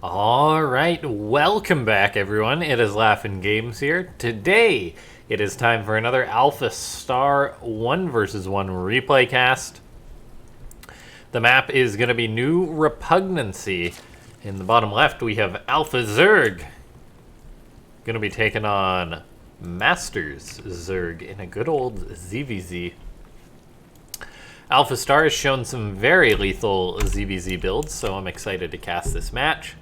Alright, welcome back everyone. It is LaughNgamez here. Today, it is time for another AlphaStar 1 vs 1 replay cast. The map is going to be New Repugnancy. In the bottom left, we have ZERG. Going to be taking on Masters ZERG in a good old ZVZ. AlphaStar has shown some very lethal ZVZ builds, so I'm excited to cast this match.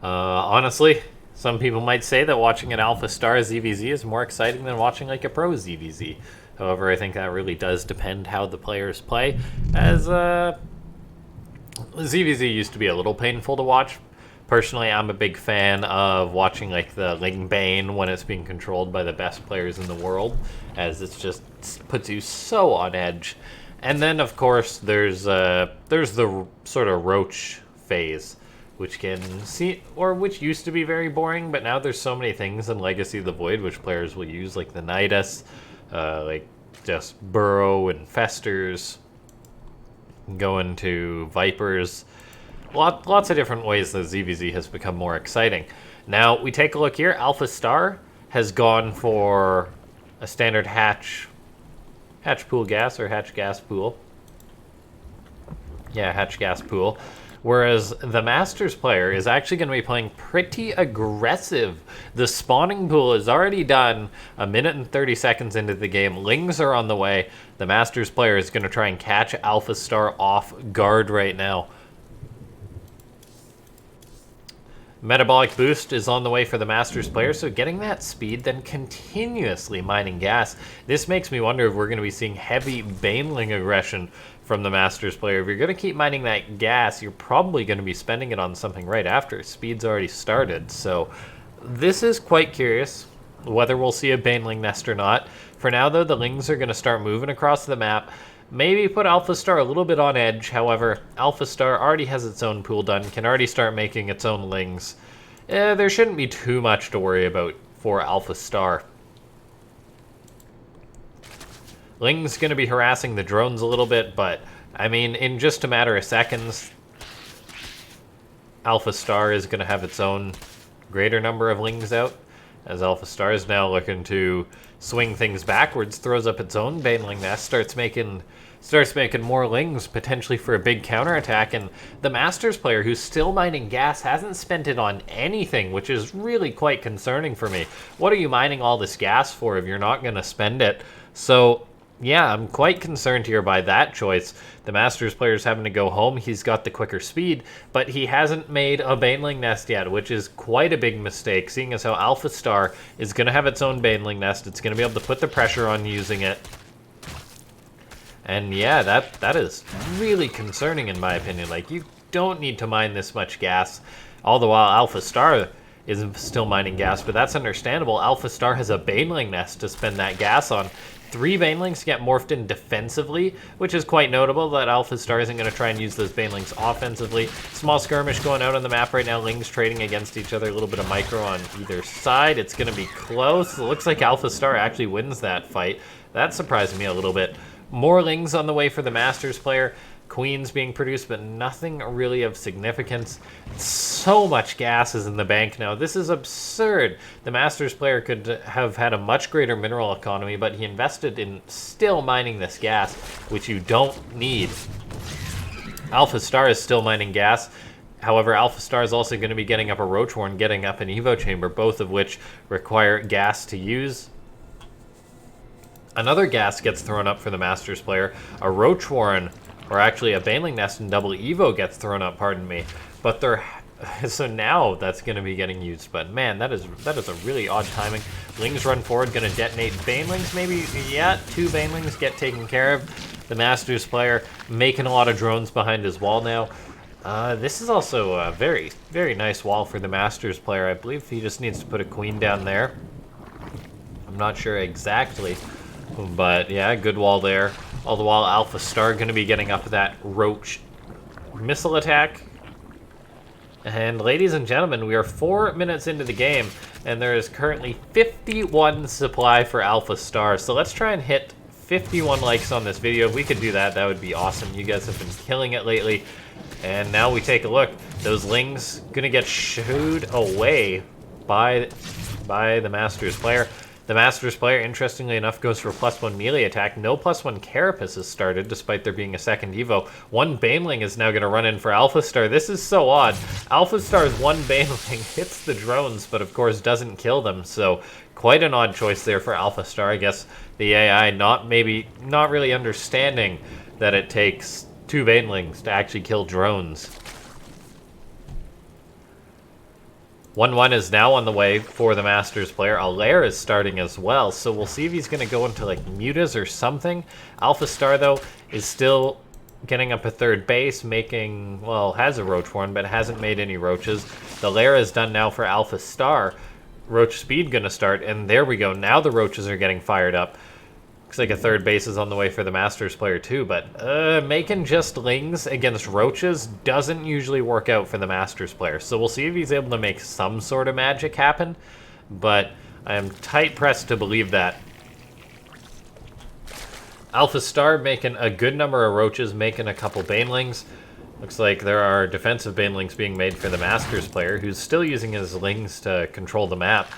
Honestly, some people might say that watching an AlphaStar ZVZ is more exciting than watching like a pro ZVZ. However, I think that really does depend how the players play, as ZVZ used to be a little painful to watch. Personally, I'm a big fan of watching like the Ling Bane when it's being controlled by the best players in the world, as it just puts you so on edge. And then, of course, there's the sort of Roach phase, which which used to be very boring, but now there's so many things in Legacy of the Void which players will use, like the Nidus, like just Burrow and Festers, go into Vipers. Lots of different ways that ZVZ has become more exciting. Now, we take a look here. AlphaStar has gone for a standard hatch pool gas, or hatch gas pool. Yeah, hatch gas pool. Whereas the Masters player is actually going to be playing pretty aggressive. The spawning pool is already done 1 minute and 30 seconds into the game. Lings are on the way. The Masters player is going to try and catch AlphaStar off guard right now. Metabolic boost is on the way for the Masters player, so getting that speed, then continuously mining gas. This makes me wonder if we're going to be seeing heavy Baneling aggression from the Masters player. If you're going to keep mining that gas, you're probably going to be spending it on something right after. Speed's already started, so this is quite curious whether we'll see a Baneling nest or not. For now, though, the Lings are going to start moving across the map. Maybe put AlphaStar a little bit on edge. However, AlphaStar already has its own pool done, can already start making its own Lings. There shouldn't be too much to worry about for AlphaStar. Ling's going to be harassing the drones a little bit, but, I mean, in just a matter of seconds, AlphaStar is going to have its own greater number of Lings out, as AlphaStar is now looking to swing things backwards, throws up its own Baneling nest, starts making more Lings, potentially for a big counterattack, and the Masters player, who's still mining gas, hasn't spent it on anything, which is really quite concerning for me. What are you mining all this gas for if you're not going to spend it? So, yeah, I'm quite concerned here by that choice. The Masters player's having to go home. He's got the quicker speed, but he hasn't made a Baneling nest yet, which is quite a big mistake, seeing as how AlphaStar is going to have its own Baneling nest. It's going to be able to put the pressure on using it. And yeah, that is really concerning in my opinion. Like, you don't need to mine this much gas. All the while AlphaStar is still mining gas, but that's understandable. AlphaStar has a Baneling nest to spend that gas on. 3 Banelings get morphed in defensively, which is quite notable that AlphaStar isn't going to try and use those Banelings offensively. Small skirmish going out on the map right now. Lings trading against each other. A little bit of micro on either side. It's going to be close. It looks like AlphaStar actually wins that fight. That surprised me a little bit. More Lings on the way for the Masters player. Queens being produced, but nothing really of significance. So much gas is in the bank now. This is absurd. The Masters player could have had a much greater mineral economy, but he invested in still mining this gas, which you don't need. AlphaStar is still mining gas. However, AlphaStar is also going to be getting up a Roach Warren, getting up an Evo Chamber, both of which require gas to use. Another gas gets thrown up for the Masters player. A Roach Warren, or actually a Baneling nest and double Evo gets thrown up, pardon me. But so now that's going to be getting used. But man, that is a really odd timing. Lings run forward, going to detonate Banelings maybe. Yeah, 2 Banelings get taken care of. The Masters player making a lot of drones behind his wall now. This is also a very, very nice wall for the Masters player. I believe he just needs to put a Queen down there. I'm not sure exactly, but yeah, good wall there. All the while, AlphaStar going to be getting up that Roach missile attack. And ladies and gentlemen, we are 4 minutes into the game, and there is currently 51 supply for AlphaStar. So let's try and hit 51 likes on this video. If we could do that, that would be awesome. You guys have been killing it lately. And now we take a look. Those Lings gonna get shooed away by the Masters player. The Masters player, interestingly enough, goes for +1 melee attack. No +1 Carapace has started, despite there being a second Evo. One Baneling is now going to run in for AlphaStar. This is so odd. AlphaStar's one Baneling hits the drones, but of course doesn't kill them. So quite an odd choice there for AlphaStar. I guess the AI not really understanding that it takes 2 Banelings to actually kill drones. 1-1 is now on the way for the Masters player. Allaire is starting as well, so we'll see if he's going to go into like Mutas or something. AlphaStar, though, is still getting up a third base, making, well, has a Roach Warren, but hasn't made any Roaches. The Allaire is done now for AlphaStar. Roach Speed going to start, and there we go. Now the Roaches are getting fired up. Looks like a third base is on the way for the Masters player too, but making just Lings against Roaches doesn't usually work out for the Masters player. So we'll see if he's able to make some sort of magic happen, but I am tight pressed to believe that. AlphaStar making a good number of Roaches, making a couple Banelings. Looks like there are defensive Banelings being made for the Masters player, who's still using his Lings to control the map.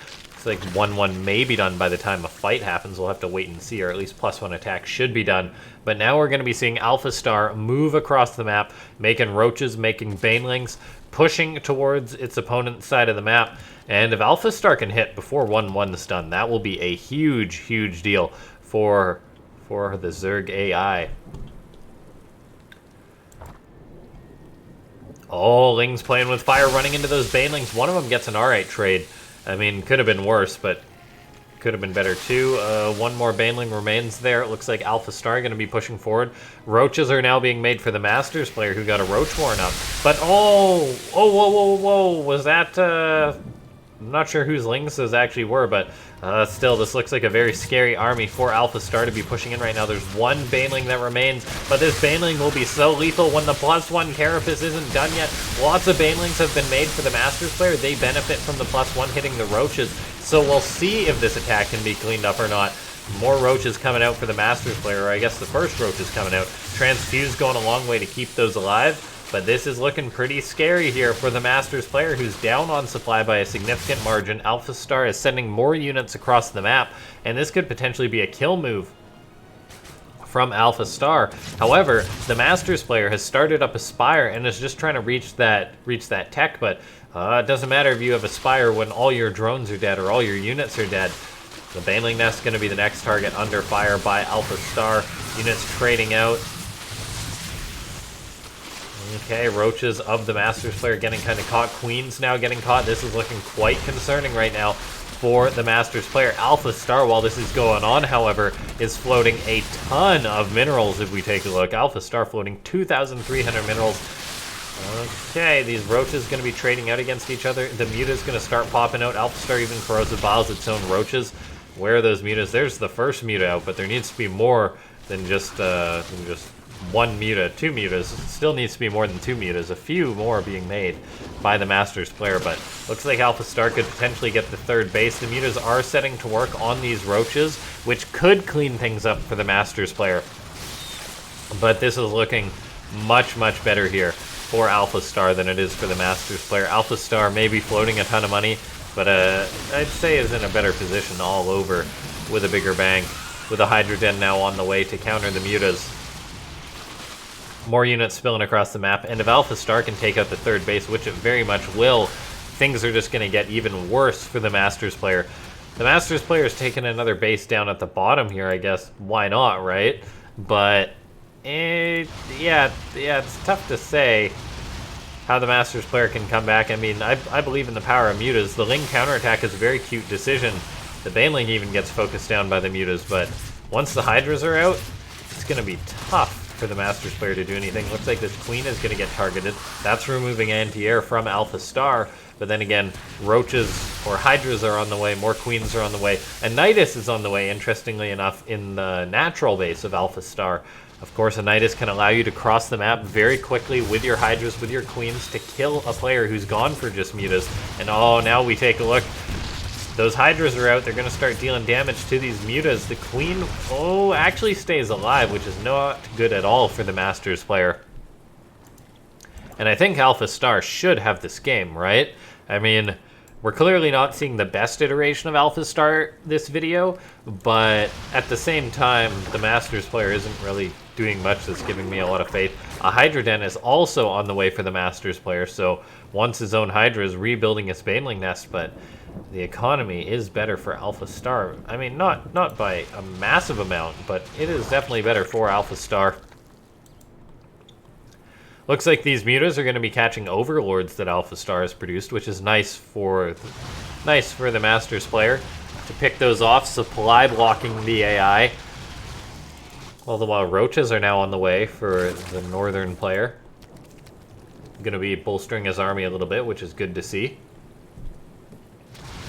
Like 1-1 may be done by the time a fight happens. We'll have to wait and see, or at least +1 attack should be done. But now we're going to be seeing AlphaStar move across the map, making Roaches, making Banelings, pushing towards its opponent's side of the map. And if AlphaStar can hit before 1-1 is done, that will be a huge, huge deal for the ZERG AI. Oh, Ling's playing with fire, running into those Banelings. One of them gets an alright trade. I mean, could have been worse, but could have been better too. One more Baneling remains there. It looks like AlphaStar going to be pushing forward. Roaches are now being made for the Masters player, who got a Roach Warren up. But whoa, was that... I'm not sure whose Lings those actually were, but still, this looks like a very scary army for AlphaStar to be pushing in right now. There's one Baneling that remains, but this Baneling will be so lethal when the +1 Carapace isn't done yet. Lots of Banelings have been made for the Masters player. They benefit from the +1 hitting the Roaches, so we'll see if this attack can be cleaned up or not. More Roaches coming out for the Masters player, or I guess the first Roach is coming out. Transfuse going a long way to keep those alive. But this is looking pretty scary here for the Masters player, who's down on supply by a significant margin. AlphaStar is sending more units across the map, and this could potentially be a kill move from AlphaStar. However, the Masters player has started up a Spire and is just trying to reach that tech, but it doesn't matter if you have a Spire when all your drones are dead or all your units are dead. The Baneling Nest is going to be the next target under fire by AlphaStar. Units trading out. Okay, Roaches of the Masters player getting kind of caught. Queens now getting caught. This is looking quite concerning right now for the Masters player. AlphaStar, while this is going on, however, is floating a ton of minerals if we take a look. AlphaStar floating 2,300 minerals. Okay, these Roaches going to be trading out against each other. The Muta's going to start popping out. AlphaStar even Corrosive Biles its own Roaches. Where are those Mutas? There's the first Muta out, but there needs to be more than just one Muta. 2 Mutas. Still needs to be more than 2 Mutas. A few more being made by the Masters player, but looks like AlphaStar could potentially get the third base. The Mutas are setting to work on these Roaches, which could clean things up for the Masters player. But this is looking much, much better here for AlphaStar than it is for the Masters player. AlphaStar may be floating a ton of money, but I'd say is in a better position all over with a bigger bank, with a Hydra Den now on the way to counter the Mutas. More units spilling across the map, and if AlphaStar can take out the third base, which it very much will, things are just going to get even worse for the Masters player. The Masters player is taking another base down at the bottom here, I guess. Why not, right? But, yeah, it's tough to say how the Masters player can come back. I mean, I believe in the power of Mutas. The Ling counterattack is a very cute decision. The Baneling even gets focused down by the Mutas, but once the Hydras are out, it's going to be tough for the Masters player to do anything. Looks like this Queen is going to get targeted. That's removing anti-air from AlphaStar, but then again, Roaches or Hydras are on the way, more Queens are on the way, and Nidus is on the way, interestingly enough, in the natural base of AlphaStar. Of course, a Nidus can allow you to cross the map very quickly with your Hydras, with your Queens, to kill a player who's gone for just Mutas. And oh, now we take a look. Those Hydras are out. They're going to start dealing damage to these Mutas. The Queen, actually stays alive, which is not good at all for the Masters player. And I think AlphaStar should have this game, right? I mean, we're clearly not seeing the best iteration of AlphaStar this video, but at the same time, the Masters player isn't really doing much that's giving me a lot of faith. A Hydra Den is also on the way for the Masters player, so once his own Hydra is rebuilding its Baneling nest, but the economy is better for AlphaStar. I mean, not by a massive amount, but it is definitely better for AlphaStar. Looks like these Mutas are going to be catching Overlords that AlphaStar has produced, which is nice for the Masters player to pick those off, supply blocking the AI. All the while Roaches are now on the way for the Northern player. Going to be bolstering his army a little bit, which is good to see.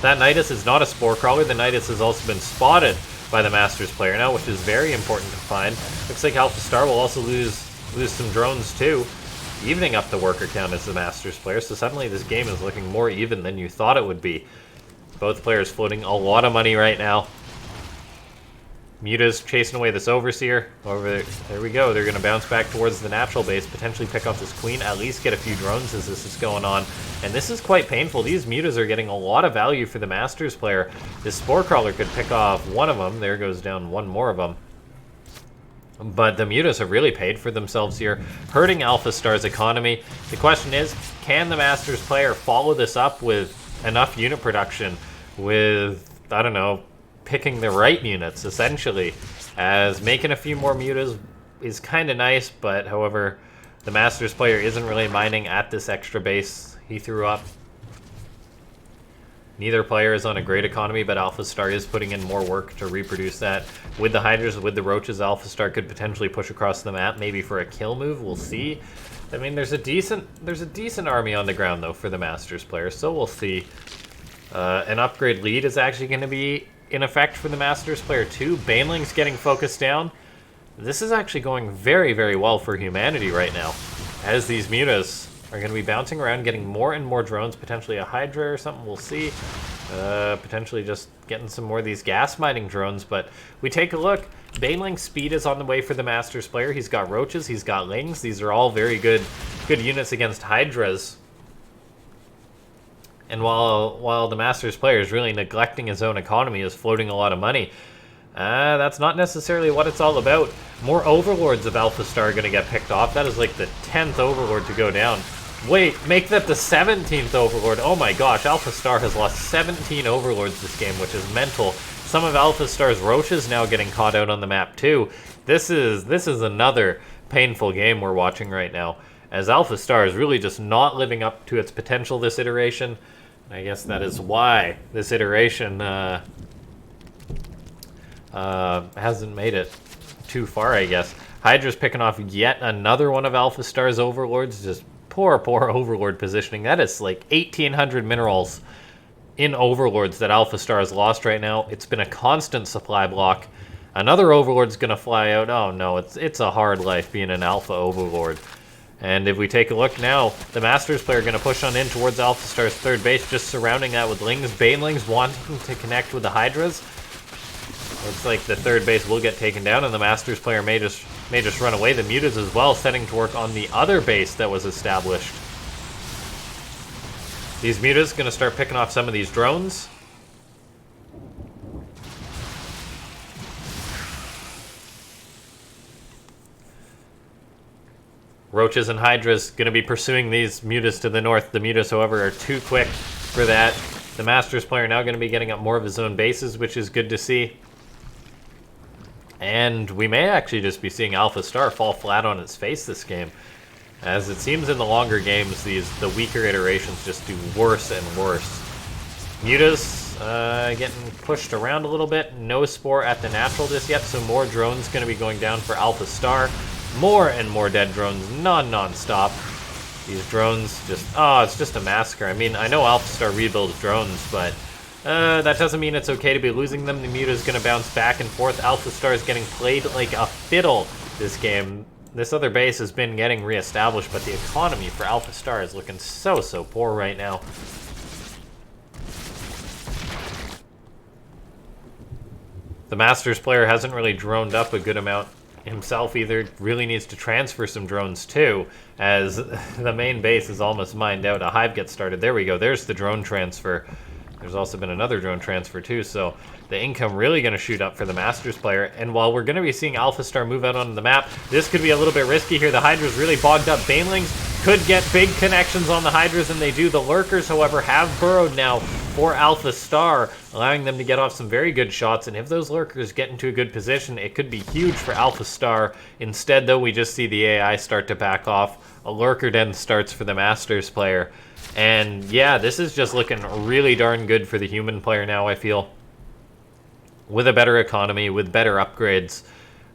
That Nidus is not a Spore Crawler. The Nidus has also been spotted by the Masters player now, which is very important to find. Looks like AlphaStar will also lose some drones too, evening up the worker count as the Masters player, so suddenly this game is looking more even than you thought it would be. Both players floating a lot of money right now. Muta's chasing away this Overseer. There we go. They're going to bounce back towards the natural base, potentially pick off this Queen, at least get a few drones as this is going on. And this is quite painful. These Mutas are getting a lot of value for the Masters player. This Spore Crawler could pick off one of them. There goes down one more of them. But the Mutas have really paid for themselves here, hurting AlphaStar's economy. The question is, can the Masters player follow this up with enough unit production, with, I don't know, picking the right units, essentially, as making a few more Mutas is kind of nice, but however, the Masters player isn't really mining at this extra base he threw up. Neither player is on a great economy, but AlphaStar is putting in more work to reproduce that. With the Hydras, with the Roaches, AlphaStar could potentially push across the map, maybe for a kill move, we'll see. I mean, there's a decent army on the ground, though, for the Masters player, so we'll see. An upgrade lead is actually going to be in effect for the Masters player too. Baneling's getting focused down. This is actually going very, very well for humanity right now, as these Mutas are going to be bouncing around, getting more and more drones, potentially a Hydra or something, we'll see. Potentially just getting some more of these gas mining drones, but we take a look. Baneling's speed is on the way for the Masters player. He's got Roaches, he's got Lings. These are all very good units against Hydras. And while the Masters player is really neglecting his own economy, is floating a lot of money, that's not necessarily what it's all about. More Overlords of AlphaStar are going to get picked off. That is like the 10th Overlord to go down. Wait, make that the 17th Overlord. Oh my gosh, AlphaStar has lost 17 Overlords this game, which is mental. Some of AlphaStar's Roaches now getting caught out on the map too. This is another painful game we're watching right now, as AlphaStar is really just not living up to its potential this iteration. I guess that is why this iteration hasn't made it too far, I guess. Hydra's picking off yet another one of AlphaStar's Overlords. Just poor Overlord positioning. That is like 1,800 minerals in Overlords that AlphaStar has lost right now. It's been a constant supply block. Another Overlord's going to fly out. Oh no, it's a hard life being an Alpha Overlord. And if we take a look now, the Masters player going to push on in towards AlphaStar's third base, just surrounding that with Lings. Banelings wanting to connect with the Hydras. Looks like the third base will get taken down, and the Masters player may just run away. The Mutas as well, setting to work on the other base that was established. These Mutas going to start picking off some of these drones. Roaches and Hydras going to be pursuing these Mutas to the north. The Mutas, however, are too quick for that. The Masters player now going to be getting up more of his own bases, which is good to see. And we may actually just be seeing AlphaStar fall flat on its face this game, as it seems in the longer games, the weaker iterations just do worse and worse. Mutas getting pushed around a little bit. No Spore at the natural just yet, so more drones going to be going down for AlphaStar. More and more dead drones, non-stop. These drones just, it's just a massacre. I mean, I know AlphaStar rebuilds drones, but that doesn't mean it's okay to be losing them. The Muta's going to bounce back and forth. AlphaStar is getting played like a fiddle this game. This other base has been getting reestablished, but the economy for AlphaStar is looking so poor right now. The Masters player hasn't really droned up a good amount himself either. Really needs to transfer some drones too, as the main base is almost mined out. A hive gets started. There we go. There's the drone transfer. There's also been another drone transfer too, so the income really going to shoot up for the Masters player. And while we're going to be seeing AlphaStar move out onto the map, this could be a little bit risky here. The Hydra's really bogged up. Banelings could get big connections on the Hydras, and they do. The Lurkers, however, have burrowed now for AlphaStar, allowing them to get off some very good shots. And if those Lurkers get into a good position, it could be huge for AlphaStar. Instead, though, we just see the AI start to back off. A Lurker den starts for the Masters player. And yeah, this is just looking really darn good for the human player now, I feel. With a better economy, with better upgrades,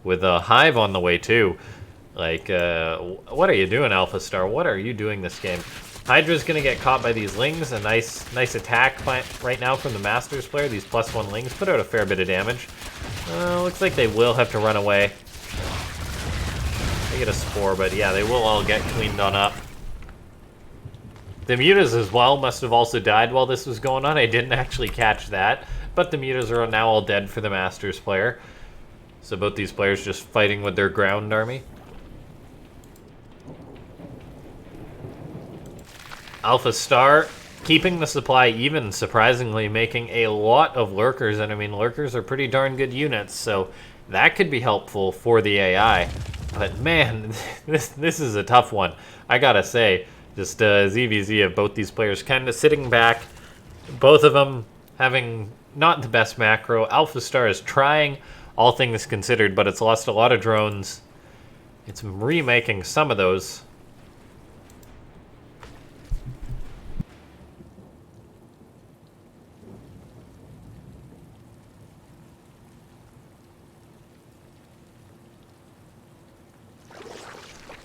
with a hive on the way too. Like, what are you doing, AlphaStar? What are you doing this game? Hydra's going to get caught by these lings. A nice attack right now from the Masters player. These +1 lings put out a fair bit of damage. Looks like they will have to run away. They get a spore, but yeah, they will all get cleaned on up. The mutas as well must have also died while this was going on. I didn't actually catch that, but the mutas are now all dead for the Masters player. So both these players just fighting with their ground army. AlphaStar keeping the supply even, surprisingly, making a lot of Lurkers. And I mean, Lurkers are pretty darn good units, so that could be helpful for the AI. But man, this is a tough one, I gotta say. Just ZVZ of both these players kind of sitting back. Both of them having not the best macro. AlphaStar is trying, all things considered, but it's lost a lot of drones. It's remaking some of those.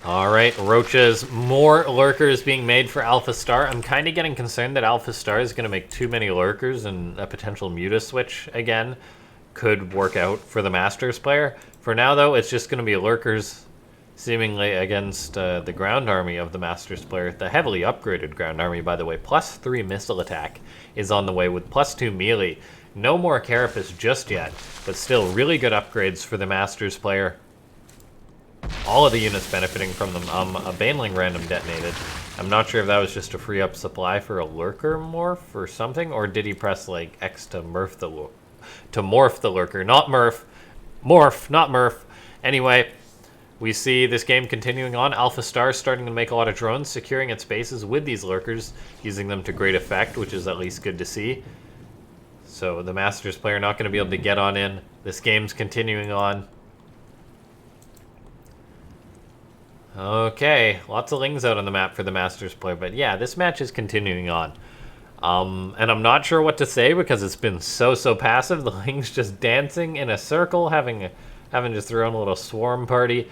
Alright, Roaches, more Lurkers being made for AlphaStar. I'm kind of getting concerned that AlphaStar is going to make too many Lurkers, and a potential Muta switch again could work out for the Masters player. For now, though, it's just going to be Lurkers seemingly against the ground army of the Masters player. The heavily upgraded ground army, by the way. +3 missile attack is on the way with +2 melee. No more Carapace just yet, but still really good upgrades for the Masters player. All of the units benefiting from them. A Baneling random detonated. I'm not sure if that was just to free up supply for a Lurker morph or something, or did he press like X to morph the Lurker? Not Murph. Morph, not Murph. Anyway, we see this game continuing on. AlphaStar starting to make a lot of drones, securing its bases with these Lurkers, using them to great effect, which is at least good to see. So the Masters player not going to be able to get on in. This game's continuing on. Okay, lots of lings out on the map for the Masters player, but yeah, this match is continuing on. And I'm not sure what to say because it's been so passive. The lings just dancing in a circle, having just their own little swarm party.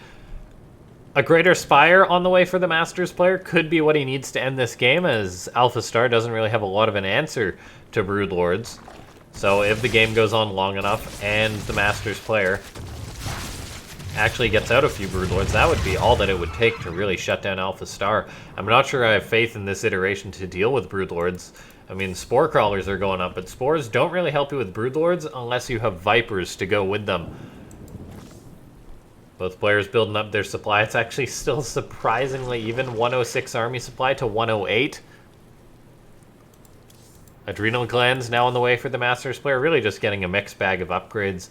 A greater Spire on the way for the Masters player could be what he needs to end this game, as AlphaStar doesn't really have a lot of an answer to Broodlords. So if the game goes on long enough and the Masters player actually gets out a few Broodlords, that would be all that it would take to really shut down AlphaStar. I'm not sure I have faith in this iteration to deal with Broodlords. I mean, Spore Crawlers are going up, but Spores don't really help you with Broodlords unless you have Vipers to go with them. Both players building up their supply. It's actually still surprisingly even. 106 army supply to 108. Adrenal Glands now on the way for the Masters player. Really just getting a mixed bag of upgrades.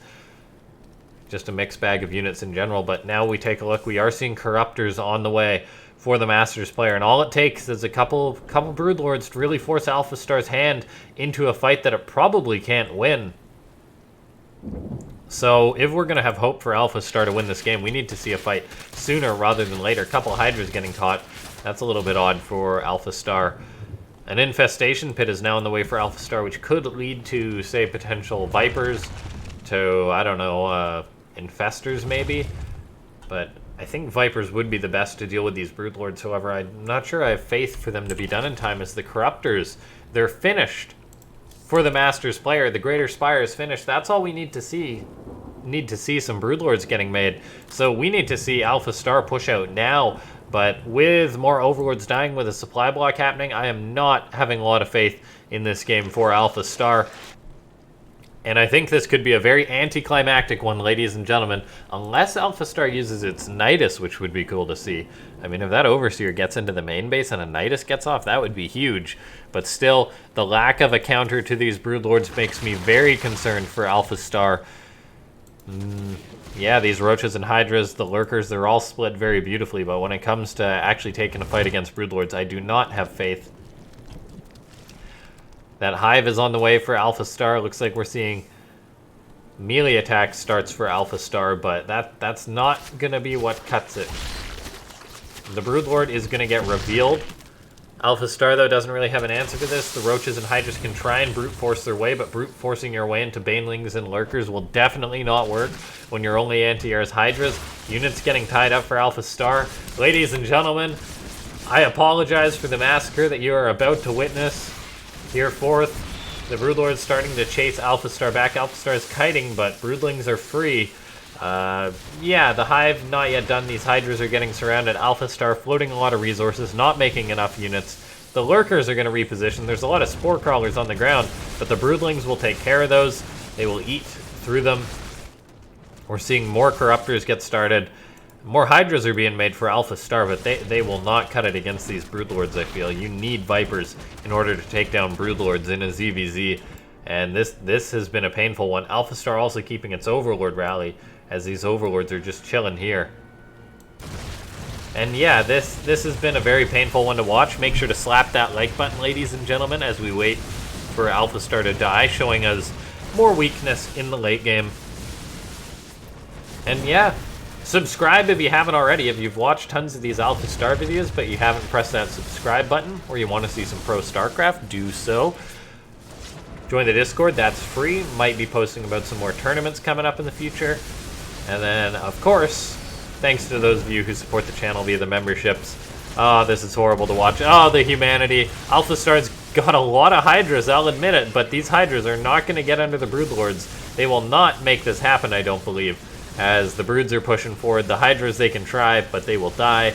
Just a mixed bag of units in general, but now we take a look. We are seeing Corruptors on the way for the Masters player, and all it takes is a couple Broodlords to really force AlphaStar's hand into a fight that it probably can't win. So if we're going to have hope for AlphaStar to win this game, we need to see a fight sooner rather than later. A couple Hydras getting caught. That's a little bit odd for AlphaStar. An Infestation Pit is now on the way for AlphaStar, which could lead to, say, potential Vipers, to, I don't know, Infestors maybe, but I think Vipers would be the best to deal with these Broodlords. However, I'm not sure I have faith for them to be done in time, as the Corruptors, they're finished for the Masters player. The Greater Spire is finished. That's all we need to see. Need to see some Broodlords getting made. So we need to see AlphaStar push out now, but with more Overlords dying, with a supply block happening, I am not having a lot of faith in this game for AlphaStar. And I think this could be a very anticlimactic one, ladies and gentlemen, unless AlphaStar uses its Nidus, which would be cool to see. I mean, if that Overseer gets into the main base and a Nidus gets off, that would be huge. But still, the lack of a counter to these Broodlords makes me very concerned for AlphaStar. Yeah, these Roaches and Hydras, the Lurkers, they're all split very beautifully, but when it comes to actually taking a fight against Broodlords, I do not have faith. That Hive is on the way for AlphaStar. Looks like we're seeing melee attack starts for AlphaStar, but that's not going to be what cuts it. The Broodlord is going to get revealed. AlphaStar, though, doesn't really have an answer to this. The Roaches and Hydras can try and brute force their way, but brute forcing your way into Banelings and Lurkers will definitely not work when you're only anti-airs Hydras. Units getting tied up for AlphaStar. Ladies and gentlemen, I apologize for the massacre that you are about to witness. Here forth, the Broodlord's starting to chase AlphaStar back. AlphaStar is kiting, but Broodlings are free. Yeah, the Hive not yet done. These Hydras are getting surrounded. AlphaStar floating a lot of resources, not making enough units. The Lurkers are going to reposition. There's a lot of Spore Crawlers on the ground, but the Broodlings will take care of those. They will eat through them. We're seeing more Corruptors get started. More Hydras are being made for AlphaStar, but they will not cut it against these Broodlords, I feel. You need Vipers in order to take down Broodlords in a ZVZ, and this has been a painful one. AlphaStar also keeping its Overlord rally, as these Overlords are just chilling here. And yeah, this has been a very painful one to watch. Make sure to slap that like button, ladies and gentlemen, as we wait for AlphaStar to die, showing us more weakness in the late game. And yeah, subscribe if you haven't already. If you've watched tons of these AlphaStar videos, but you haven't pressed that subscribe button, or you want to see some pro StarCraft, do so. Join the Discord, that's free. Might be posting about some more tournaments coming up in the future. And then, of course, thanks to those of you who support the channel via the memberships. Oh, this is horrible to watch. Oh, the humanity. AlphaStar's got a lot of Hydras, I'll admit it, but these Hydras are not going to get under the Broodlords. They will not make this happen, I don't believe. As the Broods are pushing forward, the Hydras they can try, but they will die.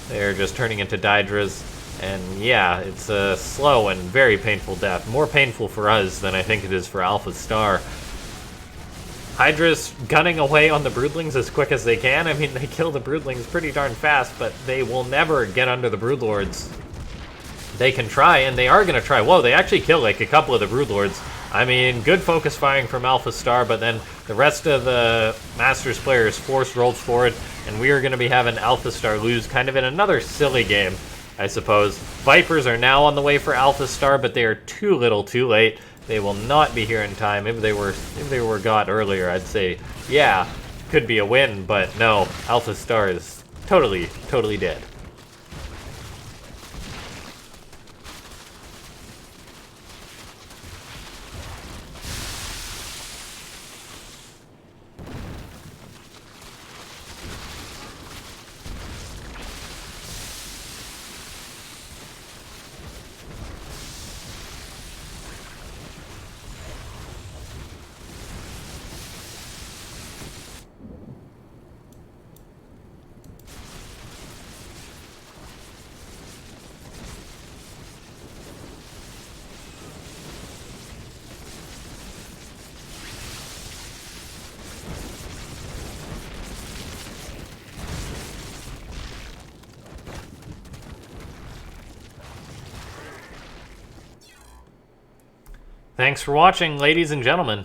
They're just turning into Dydras. And yeah, it's a slow and very painful death. More painful for us than I think it is for AlphaStar. Hydra's gunning away on the Broodlings as quick as they can. I mean, they kill the Broodlings pretty darn fast, but they will never get under the Broodlords. They can try, and they are going to try. Whoa, they actually kill like a couple of the Broodlords. I mean, good focus firing from AlphaStar, but then the rest of the Masters players force rolls forward, and we are going to be having AlphaStar lose kind of in another silly game, I suppose. Vipers are now on the way for AlphaStar, but they are too little too late. They will not be here in time. If they were got earlier, I'd say, yeah, could be a win, but no, AlphaStar is totally dead. Thanks for watching, ladies and gentlemen.